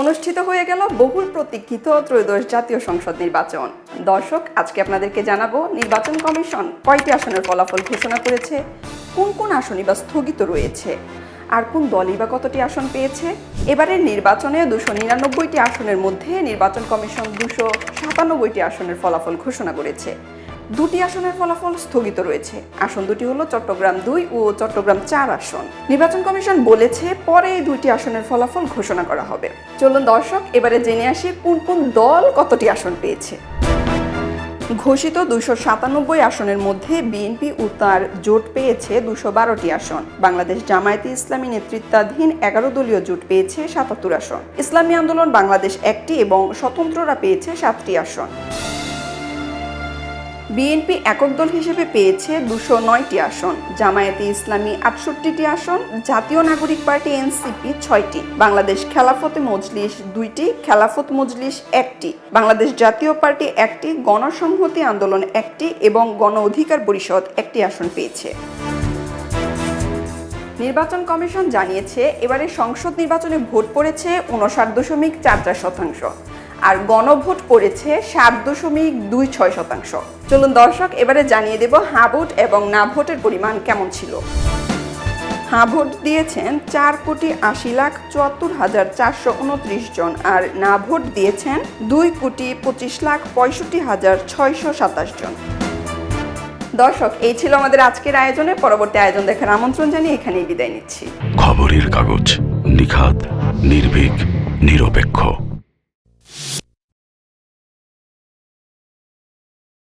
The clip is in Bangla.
অনুষ্ঠিত হয়ে গেল বহুল প্রতীক্ষিত ত্রয়োদশ জাতীয় সংসদ নির্বাচন। দর্শক, আজকে আপনাদেরকে জানাবো নির্বাচন কমিশন কয়টি আসনের ফলাফল ঘোষণা করেছে, কোন কোন আসনই বা স্থগিত রয়েছে, আর কোন দলই বা কতটি আসন পেয়েছে। এবারের নির্বাচনে 299টি আসনের মধ্যে নির্বাচন কমিশন 297টি আসনের ফলাফল ঘোষণা করেছে। দুটি আসনের ফলাফল স্থগিত রয়েছে। আসন দুটি হলো চট্টগ্রাম 2 ও চট্টগ্রাম 4 আসন। নির্বাচন কমিশন বলেছে পরে এই দুটি আসনের ফলাফল ঘোষণা করা হবে। চলুন দর্শক, এবারে জেনে আসি কোন কোন দল কতটি আসন পেয়েছে। ঘোষিত 297 আসনের মধ্যে বিএনপি ও তার জোট পেয়েছে 212টি আসন। বাংলাদেশ জামায়াতে ইসলামী নেতৃত্বাধীন 11 দলীয় জোট পেয়েছে 77 আসন। ইসলামী আন্দোলন বাংলাদেশ 1টি এবং স্বতন্ত্ররা পেয়েছে 7টি আসন। বিএনপি একক দল হিসেবে পেয়েছে 209টি আসন, জামায়াতে ইসলামী 68টি আসন, জাতীয় নাগরিক পার্টি এনসিপি 6টি, বাংলাদেশ খেলাফত মজলিস 2টি, খেলাফত মজলিস 1টি, বাংলাদেশ জাতীয় পার্টি 1টি, গণসংহতি আন্দোলন 1টি এবং গণ অধিকার পরিষদ 1টি আসন পেয়েছে। নির্বাচন কমিশন জানিয়েছে এবারে সংসদ নির্বাচনে ভোট পড়েছে 59.44%। আর গণভোট পড়েছে 7.26%। চলুন দর্শক, এবারে জানিয়ে দেব হ্যাঁ ভোট এবং না ভোটের পরিমাণ কেমন ছিল। হ্যাঁ ভোট দিয়েছেন 4,80,74,429 জন, আর না ভোট দিয়েছেন 2,25,65,627 জন। দর্শক, এই ছিল আমাদের আজকের আয়োজনে। পরবর্তী আয়োজন দেখার আমন্ত্রণ জানিয়ে এখানেই বিদায় নিচ্ছি। খবরের কাগজ, নিখাত, নির্ভীক, নিরপেক্ষ।